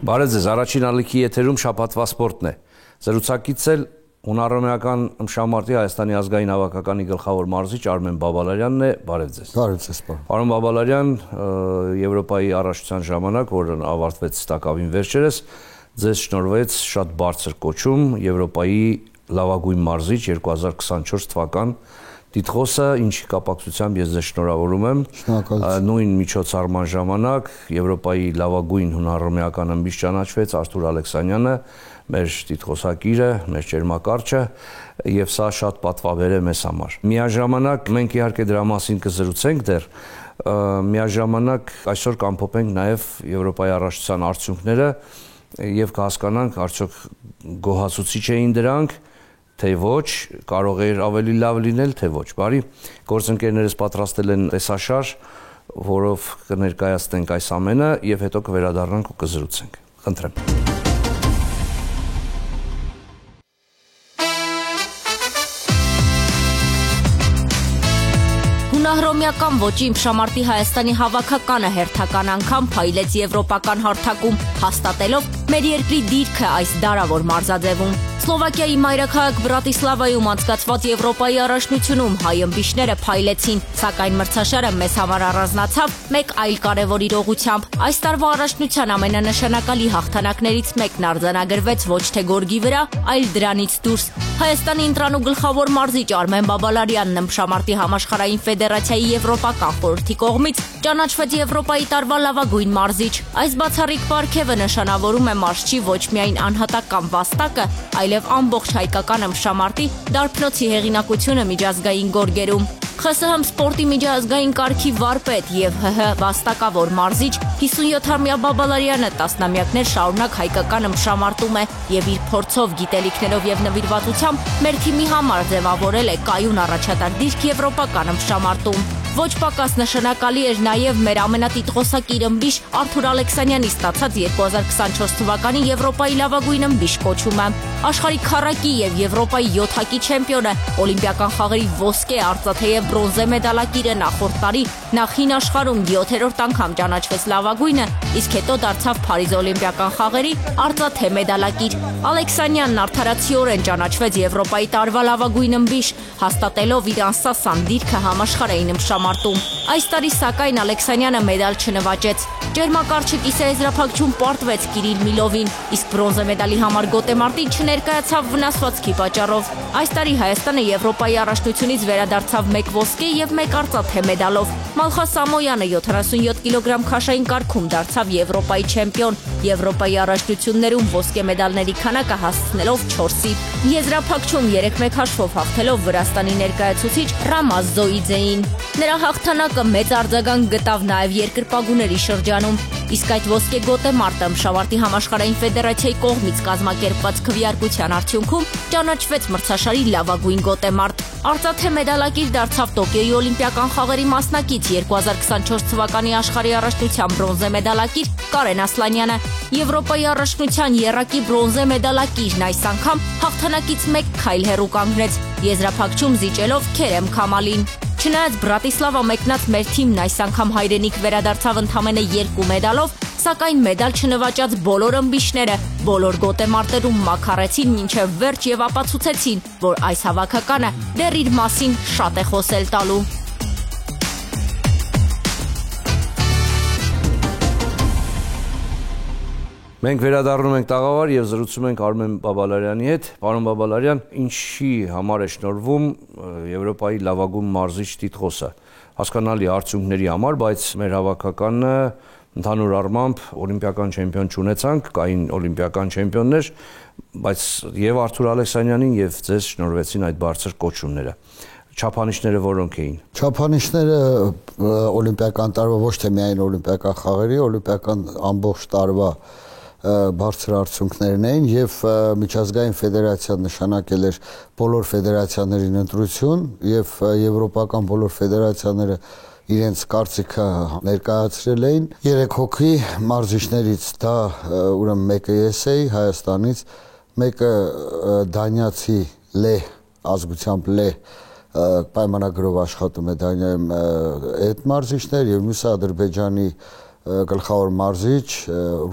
Բարև ձեզ, առաջին ալիքի եթերում շաբաթվա սպորտն է։ Զրուցակից էլ հունարոմեական ըմբշամարտի Հայաստանի ազգային հավաքականի գլխավոր մարզիչ Արմեն Բաբալարյանն է։ Բարև ձեզ։ Բարև ձեզ, պարոն Բաբալարյան, Եվրոպայի առաջնության ժամանակ, որը ավարտվեց տակավին վերջերս, ձեզ շնորհվեց շատ բարձր կոչում Եվրոպայի լավագույն մարզիչ 2024 թվական Տիտղոսը, ինչի կապակցությամբ ես ձեզ շնորհավորում եմ։ Նույն միջոցառման ժամանակ Եվրոպայի լավագույն հունարոմեական ըմբիշ ճանաչվեց Արթուր Ալեքսանյանը, մեր տիտղոսակիրը, մեր ճերմակարճը, եւ սա շատ պատվաբեր է մեզ համար։ Միաժամանակ մենք իհարկե դրա մասին կզրուցենք դեռ, միաժամանակ այսօր կամփոփենք նաեւ Եվրոպայի առաջնության արդյունքները եւ կհասկանանք արդյոք գոհացուցիչ էին դրանք, թե ոչ, կարող է ավելի լավ լինել, թե ոչ։ Բարի, գործընկերներս պատրաստել են տեսաշար, որով կներկայացնենք այս ամենը եւ հետո կվերադառնանք ու կզրուցենք։ Խնդրեմ։ Հունահռոմեական ոճի ըմբշամարտի Հայաստանի հավաքականը հերթական անգամ փայլեց եվրոպական հարթակում, հաստատելով մեր երկրի դիրքը այս դարավոր մարզաձևում։ Սլովակիայի մայրաքաղաք Բրատիսլավայում անցկացված Եվրոպայի առաջնությունում հայ ըմբիշները փայլեցին, սակայն մրցաշարը մեզ համար առանձնացավ մեկ այլ կարևոր իրողությամբ։ Այս տարվա առաջնության ամենանշանակալի հաղթանակներից մեկն արձանագրվեց ոչ թե գորգի վրա, այլ դրանից դուրս։ Հայաստանի ընտրանու գլխավոր մարզիչ Արմեն Բաբալարյանն ըմբշամարտի համաշխարհային ֆեդերացիայի եվրոպական խորհրդի կողմից ճանաչվեց Եվրոպայի տարվա լավագույն մարզիչ։ Այս բացառիկ պարգևը նշանավորում է մարզչի ոչ միայն անհատական վաստակը, այլև ամբողջ հայկական ըմբշամարտի դարբնոցի հեղինակությունը միջազգային գորգերում։ ԽՍՀՄ սպորտի միջազգային կարգի վարպետ եւ ՀՀ վաստակավոր մարզիչ 57-ամյա Բաբալարյանը տասնամյակներ շարունակ հայկական ըմբշամարտում է եւ իր փորձով, գիտելիքներով եւ նվիրվածությամբ մեր թիմի համար ձևավորել է կայուն առաջատար դիրք եվրոպական ըմբշամարտում։ Ոչ պակաս նշանակալի էր նաև մեր ամենատիտղոսակիր ըմբիշ Արթուր Ալեքսանյանի ստացած 2024 թվականի Եվրոպայի լավագույն ըմբիշ կոչումը։ Աշխարհի քառակի եւ Եվրոպայի 7-ակի չեմպիոնը, Օլիմպիական խաղերի ոսկե, արծաթե եւ բրոնզե մեդալակիրը նախորդ տարի նախ հին աշխարհում 7-րդ անգամ ճանաչվեց լավագույնը, իսկ հետո դարձավ Փարիզ Օլիմպիական խաղերի արծաթե մեդալակիր։ Ալեքսանյանն արդարացիորեն ճանաչվեց Եվրոպայի տարվա լավագույն ըմբիշ, հաստատելով իր անսասան դիրքը համաշխարհային ըմբշամարտում։ Այս տարի սակայն Ալեքսանյանը մեդալ չնվաճեց։ Ճերմակարճը կիսաեզրափակչում պարտվեց Կիրիլ Միլովին, իսկ բրոնզե մեդալի համար գոտեմարտին չներկայացավ վնասվածքի պատճառով։ Այս տարի Հայաստանը Եվրոպայի առաջնությունից վերադարձավ 1 ոսկե եւ 1 արծաթե մեդալով։ Մալխա Սամոյանը 77 կիլոգրամ քաշային կարգում դարձավ Եվրոպայի չեմպիոն, Եվրոպայի առաջնություններում ոսկե մեդալների քանակը հասցնելով 4-ի։ Եզրափակչում 3-1 հաշվով հաղթելով Վրաստանի ներկայացուցիչ Ռամազ Զոիձեին։ Նրա հաղթանակը մեծ արձագանք գտավ նաև երկրպագուների շրջանում, իսկ այդ ոսկե գոտեմարտը ըմբշամարտի համաշխարհային ֆեդերացիայի կողմից կազմակերպված քվեարկության արդյունքում ճանաչվեց մրցաշարի լավագույն գոտեմարտ։ Արծաթե մեդալակիր դարձավ Տոկիոյի Օլիմպիական խաղերի մասնակից 2024 թվականի աշխարհի առաջնության բրոնզե մեդալակիր Կարեն Ասլանյանը։ Եվրոպայի առաջնության եռակի բրոնզե մեդալակիրն այս անգամ հաղթանակից 1 քայլ հեռու կանգնեց, եզրափակչում զիջելով Քերեմ Քամալին։ Չնայած Բրատիսլավա մեկնած մեր թիմն այս անգամ հայրենիք վերադարձավ ընդամենը 2 մեդալով, սակայն մեդալ չնվաճած բոլոր ըմբիշները բոլոր գոտեմարտերում մաքարեցին մինչև վերջ եւ ապացուցեցին, որ այս հավաքականը դեռ իր մասին շատ է խոսել տալու։ Մենք վերադառնում ենք տաղավար եւ զրուցում ենք Արմեն Բաբալարյանի հետ։ Պարոն Բաբալարյան, ինչի համար է շնորհվում Եվրոպայի լավագույն մարզիչ տիտղոսը։ Հասկանալի արդյունքների համար, բայց մեր հավաքականը ընդհանուր առմամբ օլիմպիական չեմպիոն չունեցանք, կային օլիմպիական չեմպիոններ, բայց եւ Արթուր Ալեքսանյանին եւ ձեզ շնորհվեցին այդ բարձր կոչումները։ Չափանիշները որոնք էին։ Չափանիշները օլիմպիական տարվա ոչ թե միայն օլիմպիական խաղերի, օլիմպիական ամբողջ տարվա բարձր արդյունքներն էին եւ միջազգային ֆեդերացիան նշանակել էր բոլոր ֆեդերացիաներին ընտրություն եւ եվրոպական բոլոր ֆեդերացիաները իրենց կարծիքը ներկայացրել էին 3 հոգի մարզիչներից, դա ուրեմն մեկը ես էի Հայաստանից, մեկը դանիացի Լեհ ազգությամբ Լեհ պայմանագրով աշխատում է Դանիայում այդ մարզիչներ եւ մյուսը Ադրբեջանի գլխավոր մարզիչ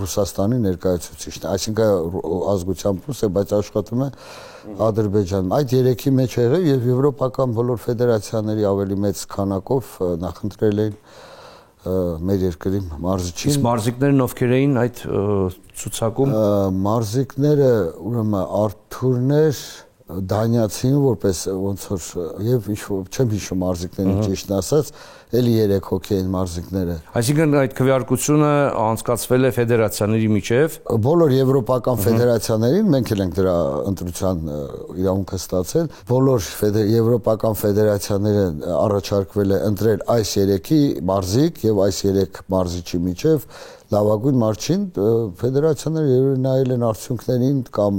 Ռուսաստանի ներկայացուցիչն է, այսինքն ազգությամբ ռուս է, բայց աշխատում է Ադրբեջանում։ Այդ երեքի մեջ է եղել եւ եվրոպական բոլոր ֆեդերացիաների ավելի մեծ քանակով նախընտրել էին մեր երկրի մարզիչին։ Իսկ մարզիկներն ովքեր էին այդ ցուցակում։ Մարզիկները ուրեմն Արթուրներ Դանիացին որպես ոնց որ եւ չեմ հիշում մարզիկներին ճիշտն ասած, էլի 3 հոգի են մարզիկները։ Այսինքն այդ քվեարկությունը անցկացվել է ֆեդերացիաների միջև։ Բոլոր եվրոպական ֆեդերացիաներին մենք էլ ենք դրա ընտրության իրավունքը ստացել։ Բոլոր եվրոպական ֆեդերացիաները առաջարկվել է ընտրել այս 3-ի մարզիկ եւ այս 3 մարզիչի միջև լավագույն մարզչին ֆեդերացիաները նայել են արդյունքներին կամ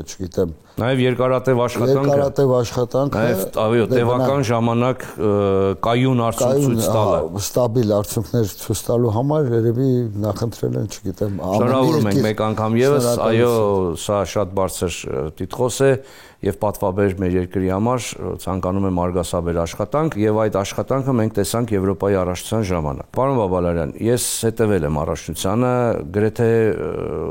չգիտեմ նաև երկարատև աշխատանքը այո տևական ժամանակ կայուն արդյունք ցույց տալը ստաբիլ արդյունքներ ցույց տալու համար երևի նախընտրել են չգիտեմ շնորհավորում ենք մեկ անգամ եւս այո սա շատ բարձր տիտղոս է եւ պատվաբեր մեր երկրի համար ցանկանում եմ արգասաբեր աշխատանք եւ այդ աշխատանքը մենք տեսանք Եվրոպայի առաջնության ժամանակ։ Պարոն Բաբալարյան, ես հետևել եմ առաջնությանը, գրեթե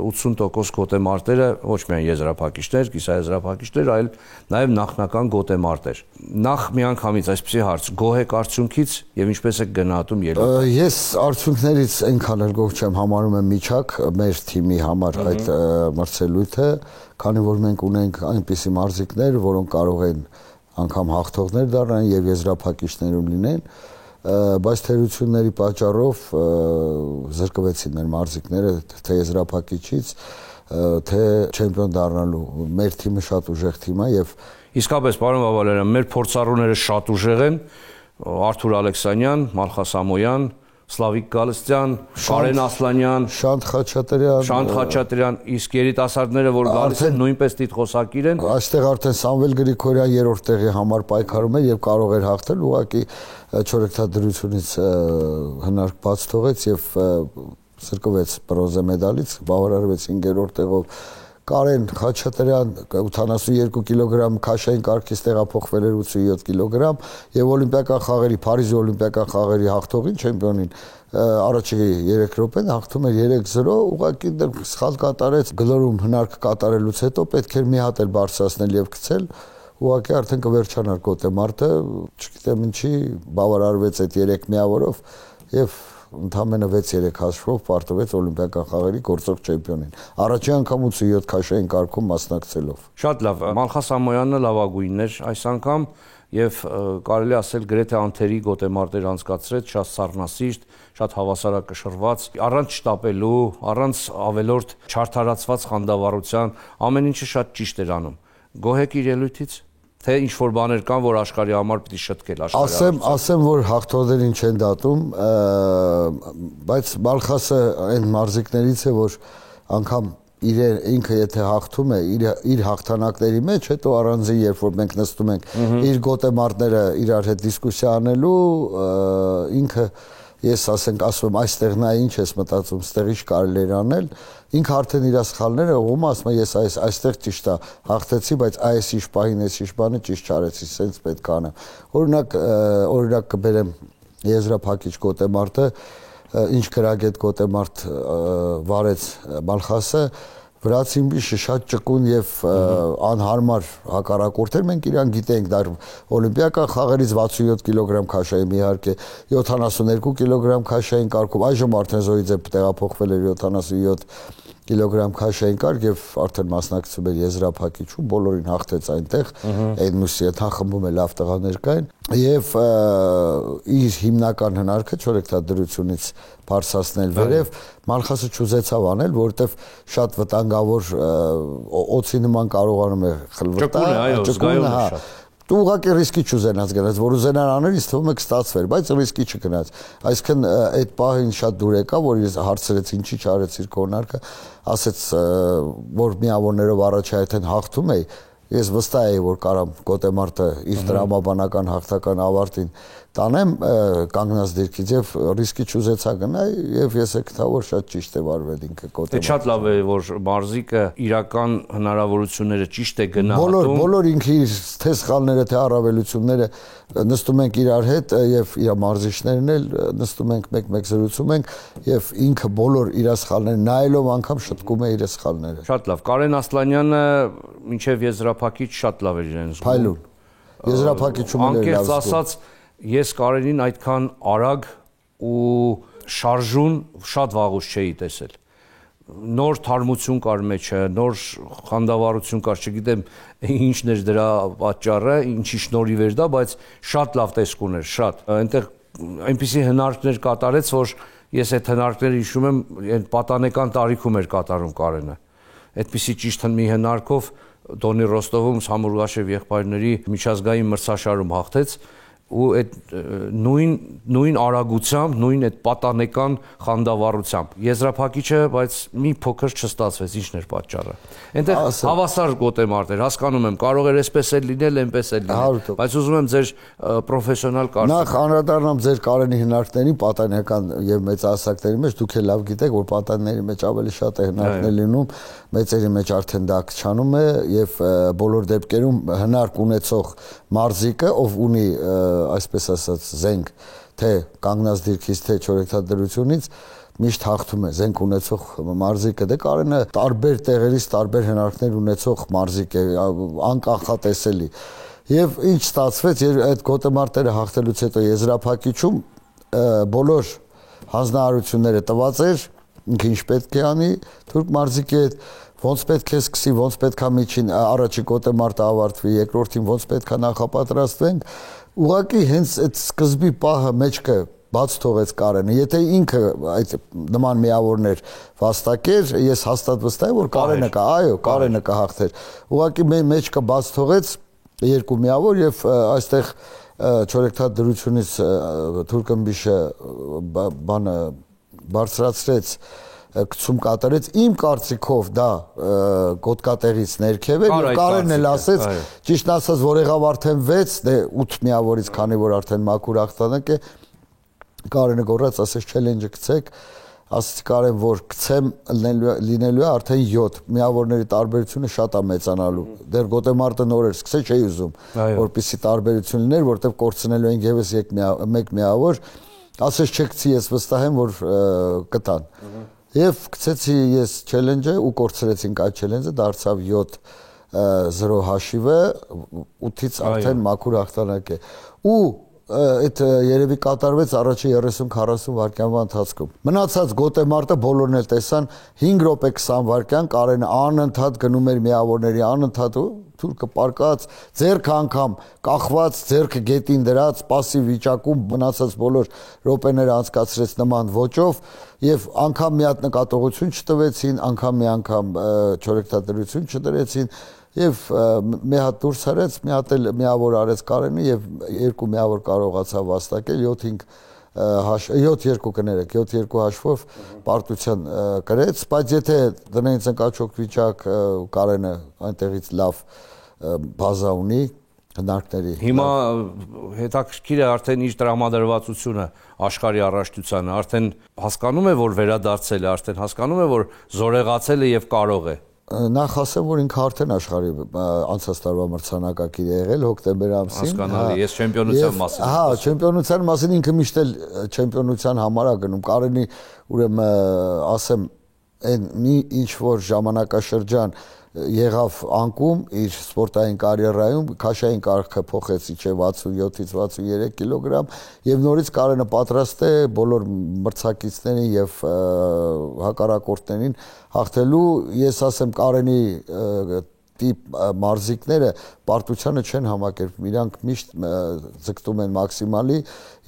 80% գոտեմարտերը ոչ միայն եզրափակիչներ, կիսաեզրափակիչներ, այլ նաեւ նախնական գոտեմարտեր։ Նախ միանգամից այսպեսի հարց, գոհ եք արդյունքից եւ ինչպես եք գնահատում ելույթը։ Ես արդյունքներից այնքան էլ գոհ չեմ, համարում եմ միջակ մեր թիմի համար այդ մրցելույթը, քանի որ մենք ունենք այնպիսի մարզիկներ, որոնք կարող են անգամ հաղթողներ դառնան եւ եզրափակիչներում լինեն, բայց թերությունների պատճառով զրկվեցին մեր մարզիկները թե եզրափակիչից, թե չեմպիոն դառնալու։ Մեր թիմը շատ ուժեղ թիմ է եւ իսկապես պարոն Բաբալարյան, մեր փորձառուները շատ ուժեղ են, Արթուր Ալեքսանյան, Մալխաս Ամոյան, Սլավիկ Գալստյան, Կարեն Ասլանյան, Շանթ Խաչատրյան, իսկ երիտասարդները, որ գալիս են, նույնպես տիտղոսակիր են։ Այստեղ արդեն Սամվել Գրիգորյան երրորդ տեղի համար պայքարում է եւ կարող էր հաղթել, ուղղակի չորեքթադրությունից հնարք բաց թողեց եւ զրկվեց բրոնզե մեդալից, բավարարվեց 5-րդ տեղով։ Կարեն Խաչատրյան 82 կիլոգրամ քաշային կարգից տեղափոխվել էր 87 կիլոգրամ եւ օլիմպիական խաղերի Փարիզի օլիմպիական խաղերի հաղթողին չեմպիոնին առաջի 3 րոպեն հաղթում էր 3-0, ուղղակի սխալ կատարեց գլորում հնարք կատարելուց հետո պետք էր մի հատ էլ բարձրացնել եւ գցել, ուղղակի արդեն կվերջանար գոտեմարտը, չգիտեմ ինչի բավարարվեց այդ 3 միավորով եւ ընդամենը 6-3 հաշվով պարտվեց օլիմպիական խաղերի գործող չեմպիոնին։ Առաջին անգամ 87 քաշային կարգում մասնակցելով։ Շատ լավ, Մալխաս Ամոյանը լավագույնն էր այս անգամ եւ կարելի ասել գրեթե անթերի գոտեմարտեր անցկացրեց, շատ սառնասիրտ, շատ հավասարակշռված, առանց շտապելու, առանց ավելորդ չարթարացված խանդավառության, ամեն ինչը շատ ճիշտ էր անում։ Գոհ եք իր ելույթից։ Թե ինչ որ բաներ կան, որ աշխարհի համար պիտի շտկել աշխարհի։ Ասեմ, որ հաղթողներին չեն դատում, բայց Մալխասը այն մարզիկներից է, որ անգամ ինքը եթե հաղթում է իր հաղթանակների մեջ, հետո առանձին երբ որ մենք նստում ենք իր գոտեմարտները իրար հետ դիսկուսիա անելու, ինքը ես ասում եմ այստեղ նա ինչ ես մտածում, ստեղ ինչ կարելի էր անել, ինքը արդեն իր սխալները ողում ասում է ես այստեղ ճիշտ է հաղթեցի, բայց այս ինչ պահին այս ինչ բանը ճիշտ չարեցի, սենց պետք է անեմ։ Օրինակ կբերեմ եզրափակիչ գոտեմարտը, ինչ գրագետ գոտեմարտ վարեց Մալխասը, վրացին բիշը շատ ճկուն եւ անհարմար հակառակորդ էր, մենք իրան գիտենք, դա օլիմպիական խաղերից 67 կիլոգրամ քաշային իհարկե 72 կիլոգրամ քաշային կարգում, այժմ արդեն Զոիձե տեղափոխվել էր 77 կիլոգրամ քաշային կարգ եւ արդեն մասնակցում էր եզրափակիչում, բոլորին հաղթեց այնտեղ, այն մուսի հետ խմբում է լավ տղաներ կային եւ իր հիմնական հնարքը չորեքթադրությունից բարձրացնել վերև Մալխասը չուզեցավ անել, որովհետեւ շատ վտանգավոր օծի նման կարողանում է խլվտալ, ճկունը, հա։ Դու ուղղակի ռիսկի չուզենաց գնաց, որ ուզենար անել, ինձ թվում է կստացվեր, բայց ռիսկի չգնաց։ Այսինքն այդ պահին շատ դուր եկա, որ ես հարցրեց ինչի չարեցիր կոնարկը, ասեց, որ միավորներով առաջայթեն հաղթում էի, ես վստահ էի, որ կարամ գոտեմարտը իր տրամաբանական հաղթական ավարտին տանեմ կանգնած դիրքից եւ ռիսկի չուզեցա գնալ եւ ես եկա որ շատ ճիշտ է վարվել ինքը կոտը։ Դե շատ լավ է որ մարզիկը իրական հնարավորությունները ճիշտ է գնահատում։ Բոլոր ինքը իր թե սխալները թե առավելությունները նստում ենք իրար հետ եւ իր մարզիչներն էլ նստում ենք մեկ-մեկ զրուցում ենք եւ ինքը բոլոր իր սխալները նայելով անգամ շտկում է իր սխալները։ Շատ լավ։ Կարեն Ասլանյանը մինչեւ եզրափակիչ շատ լավ էր իրեն զգում։ Փայլուն։ Եզրափակիչում էլ էր լավ զգում։ Անկեղծ ասած ես Կարենին այդքան արագ ու շարժուն շատ վաղուց չէի տեսել։ Նոր թարմություն կար մեջը, նոր խանդավառություն կար, չգիտեմ ինչն էր դրա պատճառը, ինչի շնորհիվ էր դա, բայց շատ լավ տեսք ուներ, շատ։ Այնտեղ այնպիսի հնարքներ կատարեց, որ ես այդ հնարքները հիշում եմ, այն պատանեկան տարիքում էր կատարում Կարենը։ Այդպիսի ճիշտ մի հնարքով Դոնի Ռոստովում Սամուրգաշև եղբայրների միջազգային մրցաշարում հաղթեց ու այդ նույն արագությամբ, նույն այդ պատանեկան խանդավառությամբ եզրափակիչը, բայց մի փոքր չստացվեց, ինչն էր պատճառը։ Այնտեղ հավասար գոտեմարտ էր, հասկանում եմ, կարող էր այսպես էլ լինել, այնպես էլ լինել, բայց ուզում եմ ձեր պրոֆեսիոնալ կարծիքը։ Նախ անդրադառնամ ձեր Կարենի հնարքներին պատանեկան եւ մեծահասակների մեջ, դուք էլ լավ գիտեք, որ պատանների մեջ ավելի շատ է հնարքներ լինում, մեծերի մեջ արդեն դա քչանում է եւ բոլոր դեպքերում հնարք ունեցող մարզիկը, ով ունի այսպես ասած զենք թե կանգնած դիրքից թե չորեքթադրությունից միշտ հաղթում է զենք ունեցող մարզիկը։ Դե Կարենը տարբեր տեղերից տարբեր հնարքներ ունեցող մարզիկ է, անկախատեսելի։ Եվ ինչ ստացվեց, այդ գոտեմարտերը հաղթելուց հետո եզրափակիչում բոլոր հանձնարարությունները տված էր, ինքը ինչ պետք է անի, թուրք մարզիկի հետ ոնց պետք է սկսի, ոնց պետք է միջին առաջի գոտեմարտը ավարտվի, երկրորդին ոնց պետք է նախապատրաստվենք։ Ուղղակի հենց այդ սկզբի պահը մեջքը բաց թողեց Կարենը։ Եթե ինքը այդ նման միավորներ վաստակեր, ես հաստատ վստահ եմ, որ Կարենը կա, այո, Կարենը կհաղթեր։ Ուղղակի մեջքը բաց թողեց երկու միավոր եւ այստեղ չորեքթադրությունից Թուրքմբիշը բանը բարձրացրեց գցում կատարեց իմ կարծիքով դա գոտկատեղից ներքև էր եւ Կարենն էլ ասեց ճիշտ ասած որ եղավ արդեն 6 դե 8 միավորից քանի որ արդեն մաքուր հաղթանակ է Կարենը գոռաց ասեց չելենջը գցեք ասեցի Կարեն որ գցեմ լինելու է արդեն 7 միավորների տարբերությունը շատ է մեծանալու դեռ գոտեմարտը նոր էր սկսել չէի ուզում որպեսի տարբերություն լիներ որտեվ կորցնելու են եւս մեկ միավոր ասես չգցի ես վստահ եմ որ կտան Եվ գցեցի ես չելենջը ու կորցրեցինք այդ չելենջը, դարձավ 7-0 հաշիվը, 8-ից արդեն մաքուր հաղթանակ է։ Ու այդ երևի կատարվեց առաջի 30-40 վայրկյանվա ընթացքում։ Մնացած գոտեմարտը բոլորն էլ տեսան 5 րոպե 20 վայրկյան Կարենը անընդհատ գնում էր միավորների անընդհատ թուրքը պարկած, ձեռքը անգամ կախված, ձեռքը գետին դրած, պասիվ վիճակում մնացած բոլոր րոպեները անցկացրեց նման ոճով եւ անգամ մի հատ նկատողություն չտվեցին, անգամ մի անգամ չորեքթադրություն չդրեցին եւ մի հատ դուրս արեց, մի հատ էլ միավոր արեց Կարենը եւ երկու միավոր կարողացավ վաստակել 7-2 կներեք, 7-2 հաշվով պարտության կրեց, բայց եթե դրանից ընկաչոք վիճակ Կարենը այնտեղից լավ բազա ունի հնարքների։ Հիմա հետաքրքիր է արդեն իր տրամադրվածությունը աշխարհի առաջնությանը, արդեն հասկանում է որ վերադարձել է, արդեն հասկանում է որ զորեղացել է եւ կարող է։ Նախ ասեմ որ ինքը արդեն աշխարհի անցած տարվա մրցանակակիր է եղել հոկտեմբեր ամսին։ Հասկանալի, ես չեմպիոնության մասին։ Հա, չեմպիոնության մասին ինքը միշտ էլ չեմպիոնության համար է գնում։ Կարենի ուրեմն ասեմ այն մի ինչ որ ժամանակաշրջան եղավ անկում իր սպորտային կարիերայում քաշային կարգը փոխեց իջե 67-ից 63 կիլոգրամ եւ նորից Կարենը պատրաստ է բոլոր մրցակիցներին եւ հակառակորդներին հաղթելու ես ասեմ Կարենի տիպ մարզիկները պարտությանը չեն համակերպում իրանք միշտ ձգտում են մաքսիմալի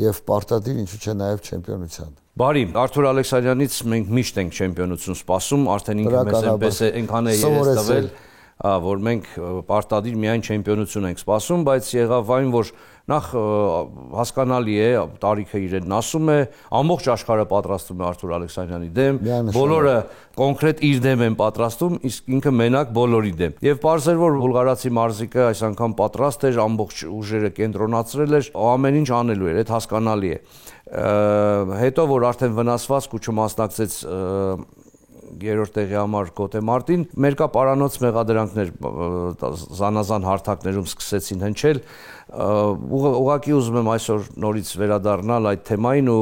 եւ պարտադիր ինչու՞ չէ նաեւ չեմպիոնության Բարի, Արթուր Ալեքսանյանից մենք միշտ ենք չեմպիոնություն սպասում, արդեն ինքը մեզ այնպես է այնքան է երես տվել, որ մենք պարտադիր միայն չեմպիոնություն ենք սպասում, բայց եղավ այն, որ նախ հասկանալի է, տարիքը իրեն ասում է, ամբողջ աշխարհը պատրաստում է Արթուր Ալեքսանյանի դեմ, բոլորը կոնկրետ իր դեմ են պատրաստում, իսկ ինքը մենակ բոլորի դեմ։ Եվ պարզ էր, որ բուլղարացի մարզիկը այս անգամ պատրաստ էր, ամբողջ ուժերը կենտրոնացրել էր, ամեն ինչ անելու էր, այդ հասկանալի է։ Հետո որ արդեն վնասվածք ու չմասնակցեց երրորդ տեղի համար Գոտեմարտին, մեր կա պարանոց մեղադրանքներ զանազան հարթակներում սկսեցին հնչել, ուղղակի ուզում եմ այսօր նորից վերադառնալ այդ թեմային ու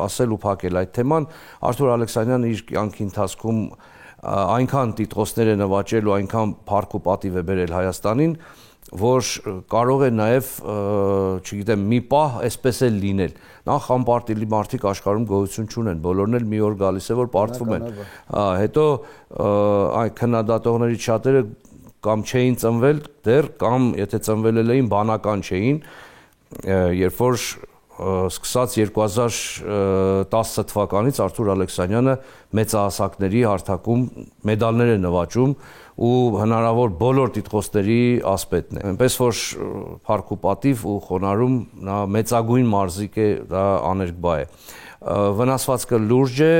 ասել ու փակել այդ թեման։ Արթուր Ալեքսանյանը իր կյանքի ընթացքում այնքան տիտղոսներ է նվաճել ու այնքան փառք ու պատիվ է բերել Հայաստանին, որ կարող է նաև, չգիտեմ, մի պահ այսպես էլ լինել։ Նախ անպարտելի մարդիկ աշխարհում գոյություն չունեն, բոլորն էլ մի օր գալիս է, որ պարտվում են։ Հետո այն քննադատողներից շատերը կամ չէին ծնվել դեռ, կամ եթե ծնվել էին, բանական չէին, երբ որ սկսած 2010 թվականից Արթուր Ալեքսանյանը մեծահասակների հարթակում մեդալներ է նվաճում ու հնարավոր բոլոր տիտղոսների ասպետն է։ Այնպես որ փառք ու պատիվ ու խոնարհում նա մեծագույն մարզիկ է, դա աներկբա է։ Վնասվածքը լուրջ է,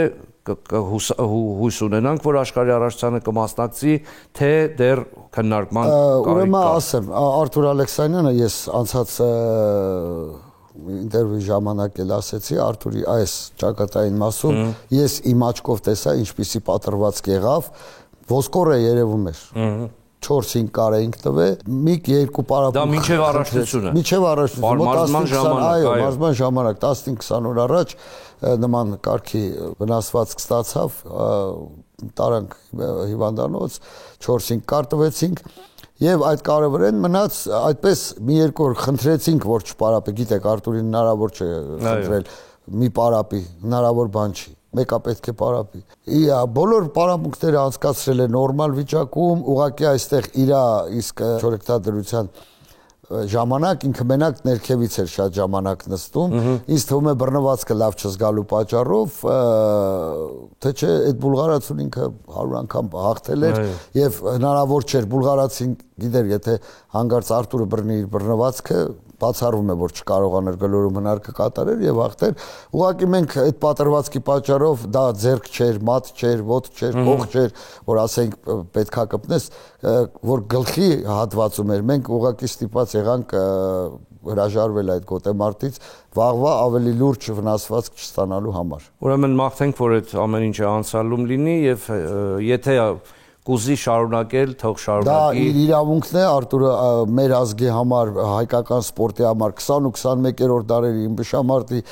հույս ունենանք, որ աշխարհի առաջացանը կմասնակցի, թե դեռ քննարկման կարիք կա։ Ուրեմն ասեմ, Արթուր Ալեքսանյանը ես անցած ինտերվյուի ժամանակ էլ ասեցի Արթուրի այս ճակատային մասում ես իմ աչքով տեսա ինչպիսի պատրվածք եղավ, ոսկոր է երևում էր 4-5 կար էինք տվել, մի երկու պարապ։ Դա մինչև առողջությունը։ Մինչև առողջությունը, այո, մարզման ժամանակ 15-20 օր առաջ նման կարգի վնասվածք ստացավ, տարանք հիվանդանոց, 4-5 կար տվեցինք։ Եվ այդ կարևորեն մնաց այդպես մի երկու օր խնդրեցինք, որ չպարապի, գիտեք, Արթուրին հնարավոր չէ խնդրել մի պարապի, հնարավոր բան չի, մեկը պետք է պարապի։ Բոլոր պարապմունքները անցկացրել է նորմալ վիճակում, ուղղակի այստեղ իր իսկ չորեքթադրության ժամանակ ինքը մենակ ներքևից էր շատ ժամանակ նստում, ինձ թվում է բռնվածքը լավ չզգալու պատճառով, թե չէ այդ բուլղարացուն ինքը 100 անգամ հաղթել էր եւ հնարավոր չէր բուլղարացին գիտեր, եթե հանգարց Արթուրը բռնի իր բռնվածքը, բացառվում է, որ չկարողաներ գլորում հնարքը կատարել եւ հաղթել։ Ուղղակի մենք այդ պատրվածքի պատճառով դա ձեռք չէր, մատ չէր, ոտք չէր, կող չէր, որ ասենք պետքա կպնես, որ գլխի հատվածում էր։ Մենք ուղղակի ստիպված եղանք հրաժարվել այդ Գոտեմարտից վաղվա ավելի լուրջ վնասվածք չստանալու համար։ Ուրեմն մաղթենք, որ այդ ամեն ինչը անցալում լինի եւ եթե կուզի շարունակել, թող շարունակի։ Դա իր իրավունքն է, Արթուրը մեր ազգի համար, հայկական սպորտի համար 20 ու 21-րդ դարերի իմբշամարտի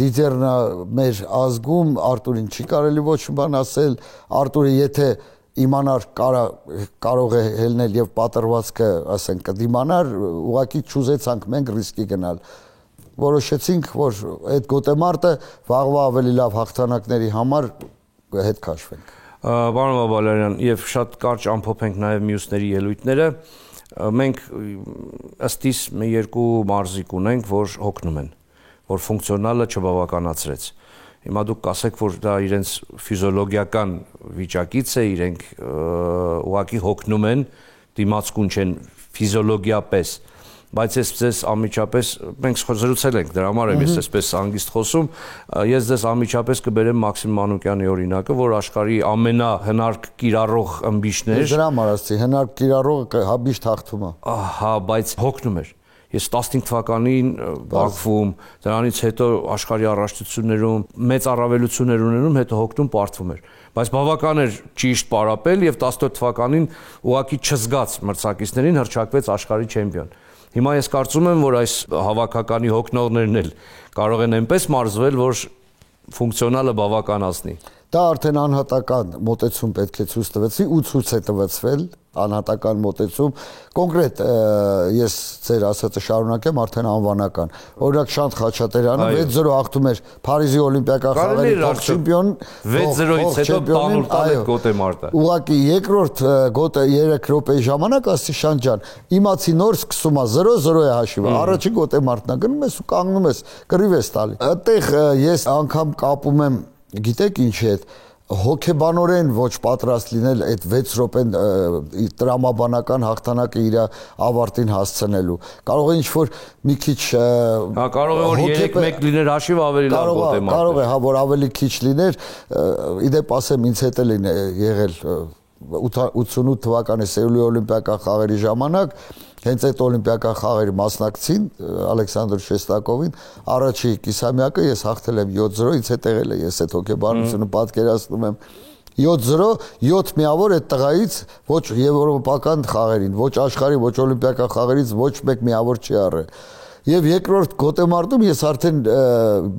լիդերն է մեր ազգում, Արթուրին չի կարելի ոչ բան ասել, Արթուրը եթե իմանար կարող է հելնել եւ պատրվածքը, ասենք, կդիմանար, ուղղակի չուզեցանք մենք ռիսկի գնալ։ Որոշեցինք, որ այդ Գոտեմարտը վաղվա ավելի լավ հաղթանակների համար հետ քաշվենք։ Պարոն Բաբալարյան, եւ շատ կարճ ամփոփենք նաեւ մյուսների ելույթները, մենք ըստ իս մի երկու մարզիկ ունենք, որ հոգնում են, որ ֆունկցիոնալը չբավականացրեց։ Հիմա դուք կասեք, որ դա իրենց ֆիզիոլոգիական վիճակից է, իրենք ուղղակի հոգնում են, դիմացկուն չեն ֆիզիոլոգիապես, բայց ես անմիջապես մենք զրուցել ենք դրա համար եմ ես այսպես հանգիստ խոսում, ես ձեզ անմիջապես կբերեմ Մաքսիմ Մանուկյանի օրինակը, որ աշխարհի ամենահնարք կիրառող ըմբիշն էր։ Դրա համար ասեցի, հնարք կիրառողը հաբիշտ հաղթում է։ Ահա, բայց հոգնում էր։ Ես 15 թվականին Բաքվում, դրանից հետո աշխարհի առաջնություններում մեծ առավելություններ ունենում, հետո հոգնում պարտվում էր։ Բայց բավական էր ճիշտ պարապել եւ 17 թվականին ուղակի չզգաց մրցակիցներին հռչակվեց աշխարհի չեմպիոն։ Հիմա ես կարծում եմ, որ այս հավաքականի հոգնողներն էլ կարող են այնպես մարզվել, որ ֆունկցիոնալը բավականացնի։ Դա արդեն անհատական մոտեցում պետք է ցույց տվեցի ու ցույց է տվեցվել անհատական մոտեցում կոնկրետ ես ձեր ասածը շարունակեմ արդեն անվանական օրինակ Շանթ Խաչատրյանը 6-0 հաղթում էր Փարիզի օլիմպիական խաղերի թող չեմպիոն 6-0-ից հետո բանուր տալ է Գոտեմարտը ուղղակի երկրորդ գոտը 3 րոպեի ժամանակ ասի Շանթ ջան իմացի նոր սկսում է 0-0 է հաշիվը առաջի Գոտեմարտն է գնում ես ու կանգնում ես կռիվ ես տալի այդտեղ ես անգամ կապում եմ գիտեք ինչի հետ հոգեբանորեն ոչ պատրաստ լինել այդ 6 րոպեն տրամաբանական հաղթանակը իր ավարտին հասցնելու։ Կարող է ինչ-որ մի քիչ կարող է որ 3-1 լիներ հաշիվ ավելի լավ գոտ է կարող է, հա, որ ավելի քիչ լիներ, իդեպ ասեմ, ինձ հետ էլ եղել 88 թվականի Սեուլի օլիմպիական խաղերի ժամանակ հենց այդ օլիմպիական խաղերի մասնակցին Ալեքսանդր Շեստակովին առաջի կիսամյակը ես հաղթել եմ 7-0, ինձ հետ եղել է, ես այդ հոգեբանությունը պատկերացնում եմ 7-0, 7 միավոր այդ տղայից ոչ եվրոպական խաղերին, ոչ աշխարհի, ոչ օլիմպիական խաղերից ոչ մեկ միավոր չի առել։ Եվ երկրորդ գոտեմարտում ես արդեն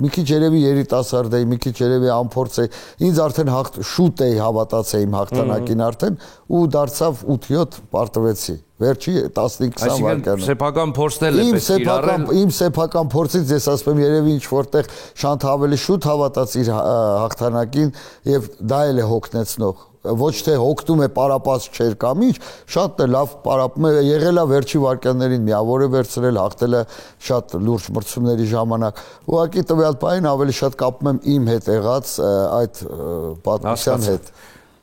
մի քիչ երևի երիտասարդ էի, մի քիչ երևի անփորձ էի, ինձ արդեն շուտ էի հավատացել իմ հաղթանակին արդեն ու դարձավ 8-7 պարտվեցի։ Վերջի 15-20 վայրկյանը։ Սեփական փորձն էլ է պետք իրարել։ Իմ սեփական փորձից ես ասում եմ երևի ինչ որտեղ շանթ ավելի շուտ հավատաց իր հաղթանակին եւ դա էլ է հոգնեցնող։ Ոչ թե հոգնում է պարապած չէր կամ ինչ, շատ լավ պարապում է, եղել է վերջի վայրկյաններին միավոր է վերցրել, հաղթել է շատ լուրջ մրցումների ժամանակ։ Ուղղակի տվյալ պահին ավելի շատ կապում եմ իմ հետ եղած այդ պատմության հետ։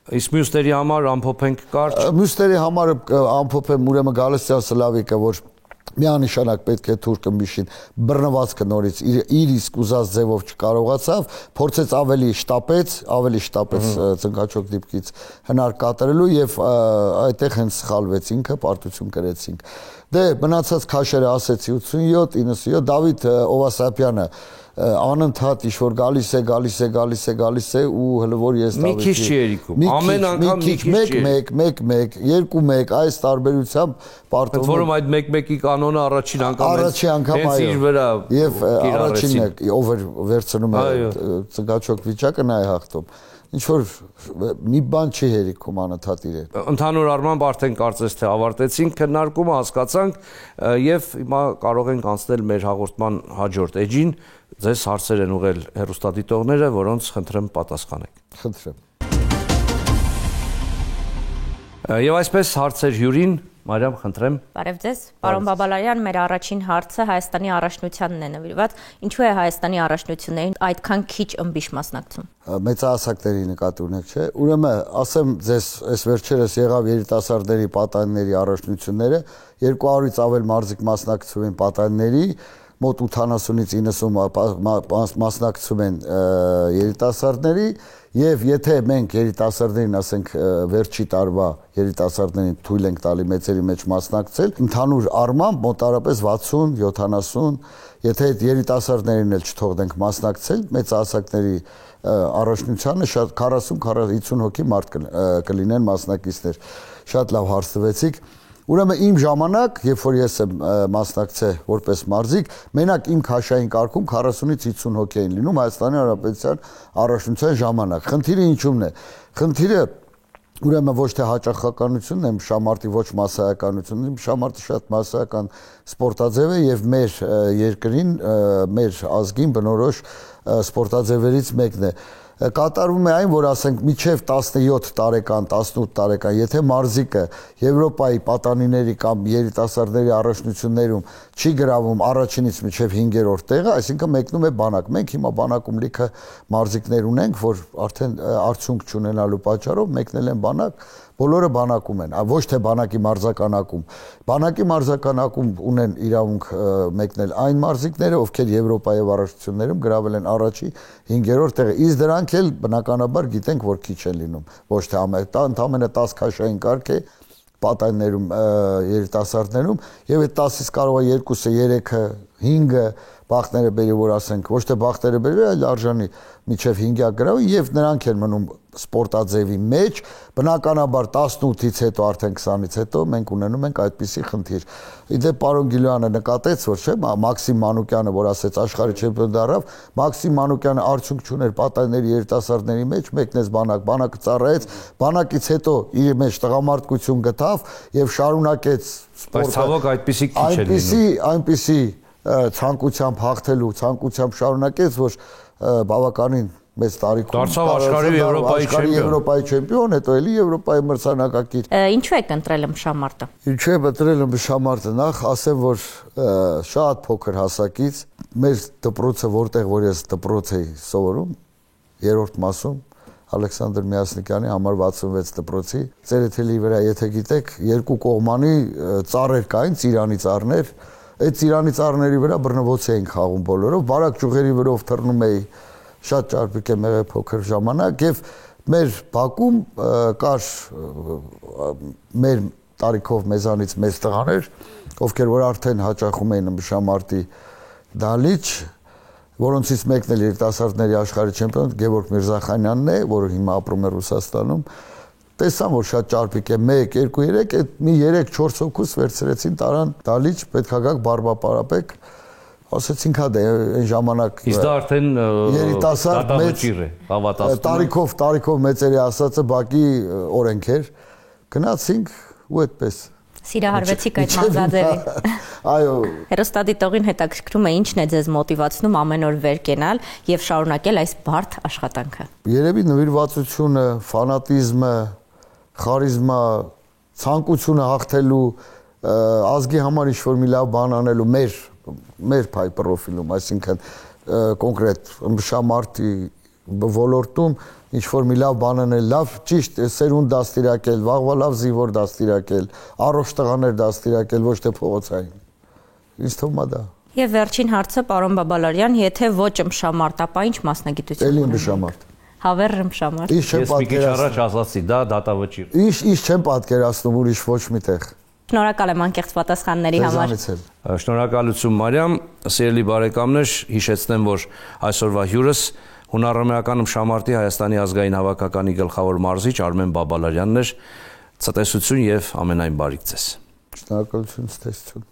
Իսկ մյուսների համար ամփոփենք կարճ։ Մյուսների համար ամփոփեմ ուրեմն Գալստյան Սլավիկը, որ միանշանակ պետք է թուրքը միշին բռնվածքը նորից իր իսկ ուզած ձևով չկարողացավ, փորձեց ավելի շտապեց ծնկաչոք դիպքից հնար կատարելու եւ այդտեղ հենց սխալվեց ինքը, պարտություն կրեցինք։ Դե մնացած քաշերը ասեցի 87, 97 Դավիթ Օվասապյանը անընդհատ ինչ-որ գալիս է ու հələ որ ես Դավիթի մի քիչ չի երիկում, ամեն անգամ մի քիչ 1-1, այս տարբերությամբ պարտվում որում այդ 1-1-ի կանոնը առաջին անգամ հենց իր վրա եւ առաջինն է over վերցնում է ծնկաչոք վիճակը նա է հաղթում։ Ինչ որ մի բան չի հերիքում անընդհատ իրեն։ Ընդհանուր առմամբ արդեն կարծես թե ավարտեցինք քննարկումը, հասկացանք եւ հիմա կարող ենք անցնել մեր հաղորդման հաջորդ էջին։ Ձեզ հարցեր են ուղղել հեռուստադիտողները, որոնց խնդրեմ պատասխանեք։ Խնդրեմ։ Եվ այսպես հարցեր հյուրին, Մարիամ, խնդրեմ։ Բարև ձեզ, պարոն Բաբալարյան, մեր առաջին հարցը Հայաստանի առաջնությանն է նվիրված։ Ինչու է Հայաստանի առաջնություններին այդքան քիչ ըմբիշ մասնակցում։ Մեծահասակների նկատի ունեք, չէ՞։ Ուրեմն ասեմ ձեզ, այս վերջերս եղավ երիտասարդների պատանիների առաջնությունները, 200-ից ավել մարզիկ մասնակցում են պատանիների, մոտ 80-ից 90 մասնակցում են երիտասարդների եւ եթե մենք երիտասարդներին ասենք վերջի տարվա երիտասարդներին թույլ ենք տալի մեծերի մեջ մասնակցել, ընդհանուր առմամբ մոտարապես 60-70, եթե այդ երիտասարդներին էլ չթողնենք մասնակցել, մեծահասակների առաջնությանը շատ 40-50 հոգի մարդ կլինեն մասնակիցներ։ Շատ լավ հարց տվեցիք։ Ուրեմն իմ ժամանակ, երբ որ ես եմ մասնակցել որպես մարզիկ, մենակ իմ քաշային կարգում 40-ից 50 հոգի էին լինում Հայաստանի Հանրապետության առաջնության ժամանակ։ Խնդիրը ինչումն է։ Խնդիրը ուրեմն ոչ թե հաճախականությունն է, շամարտի ոչ մասսայականությունն է, շամարտը շատ մասսայական սպորտաձև է եւ մեր երկրին, մեր ազգին բնորոշ սպորտաձևերից մեկն է։ Կատարվում է այն, որ ասենք միջև 17 տարեկան, 18 տարեկան, եթե մարզիկը Եվրոպայի պատանիների կամ երիտասարդների առաջնություններում չի գրավում առաջինից միջև 5-րդ տեղը, այսինքն մեկնում է բանակ։ Մենք հիմա բանակում լիքը մարզիկներ ունենք, որ արդեն արդյունք չունենալու պատճառով մեկնել են բանակ, բոլորը բանակում են, ոչ թե բանակի մարզականակում։ Բանակի մարզականակում ունեն իրավունք մեկնել այն մարզիկները, ովքեր Եվրոպայի առաջնություններում գրավել են առաջի 5-րդ տեղը։ Իսկ դրանք էլ բնականաբար գիտենք, որ քիչ են լինում, ոչ թե ընդամենը 10 քաշային կարգ է պատանիներում երիտասարդներում եւ այդ 10-ից կարող է 2-ը, 3-ը, 5-ը բախտները բերի, որ ասենք ոչ թե բախտերը բերի, այլ արժանի միջև 5-յակ գրավի եւ նրանք են մնում սպորտաձևի մեջ, բնականաբար 18-ից հետո արդեն 20-ից հետո մենք ունենում ենք այդպիսի խնդիր։ Իդեպ պարոն Գիլյանը նկատեց, որ չէ, Մաքսիմ Մանուկյանը, որ ասեց աշխարհի չեմպիոն դառավ, Մաքսիմ Մանուկյանը արդյունք չուներ պատանիների երիտասարդների մեջ, մեկնեց բանակը ծառայեց, բանակից հետո իր մեջ տղամարդկություն գտավ եւ շարունակեց սպորտը։ Բայց ցավոք այդպիսի քիչ է լինում։ Այնպիսի ցանկությամբ հաղթելու, ցանկությամբ շարունակեց, որ բավականին մեծ տարիքում դարձավ աշխարհի Եվրոպայի չեմպիոն, հետո էլի Եվրոպայի մրցանակակիր։ Ինչու եք ընտրել ըմբշամարտը։ Ինչու եք ընտրել ըմբշամարտը։ Նախ ասեմ, որ շատ փոքր հասակից մեր դպրոցը, որտեղ որ ես դպրոց էի սովորում, 3-րդ մասում, Ալեքսանդր Միասնիկյանի համար 66 դպրոցի ծերեթելի վրա, եթե գիտեք, երկու կողմանի ծառեր կային, ծիրանի ծառներ, այդ ծիրանի ծառների վրա բռնվոց էին խաղում բոլորով, բարակ ճյուղերի վրով թռնում էի, շատ ճարպիկ եմ եղել փոքր ժամանակ եւ մեր բակում կար մեր տարիքով մեզանից մեծ տղաներ, ովքեր որ արդեն հաճախում էին ըմբշամարտի դալիճ, որոնցից մեկն էլ երիտասարդների աշխարհի չեմպիոն Գևորգ Միրզախանյանն է, որը հիմա ապրում է Ռուսաստանում։ Տեսան, որ շատ ճարպիկ է, 1, 2, 3, այդ մի 3-4 հոգուց վերցրեցին տարան դալիճ, պետք է գաք բարբապարապեք, ասեցինք հա դե այն ժամանակ Իսկ դա արդեն երիտասարդ մեծ տարիքով մեծերի ասածը բակի օրենք էր, գնացինք ու այդպես Սիրահարվեցիք այդ մարզաձևին։ Այո։ Հերոստատիտողին հետաքրքրում է ինչն է ձեզ մոտիվացնում ամեն օր վեր կենալ եւ շարունակել այս բարդ աշխատանքը։ Երևի նվիրվածությունը, ֆանատիզմը, խարիզմա, ցանկությունը հաղթելու, ազգի համար ինչ-որ մի լավ բան անելու մեր փայ պրոֆիլում, այսինքն կոնկրետ ըմբշամարտի ոլորտում ինչ-որ մի լավ բան անել, լավ ճիշտ սերունդ դաստիարակել, վաղվա լավ զինվոր դաստիարակել, առողջ տղաներ դաստիարակել, ոչ թե փողոցային։ Ինձ թվում է դա։ Եվ վերջին հարցը, պարոն Բաբալարյան, եթե ոչ ըմբշամարտ, ապա ինչ մասնագիտություն ունեք։ Էլի ըմբշամարտ։ Հավեր ըմբշամարտ։ Ես մի քիչ առաջ ասացի, դա դատավճիռ։ Ինչ չեմ պատկերացնում ուրիշ ոչ միտեղ։ Շնորհակալ եմ անկեղծ պատասխանների համար։ Շնորհակալություն Մարիամ, սիրելի բարեկամներ, հիշեցնեմ, որ այսօրվա հյուրս Հունարամեական ըմբշամարտի Հայաստանի ազգային հավաքականի գլխավոր մարզիչ Արմեն Բաբալարյանն էր։ Ցտեսություն եւ ամենայն բարիք ձեզ։ Շնորհակալություն, ցտեսություն։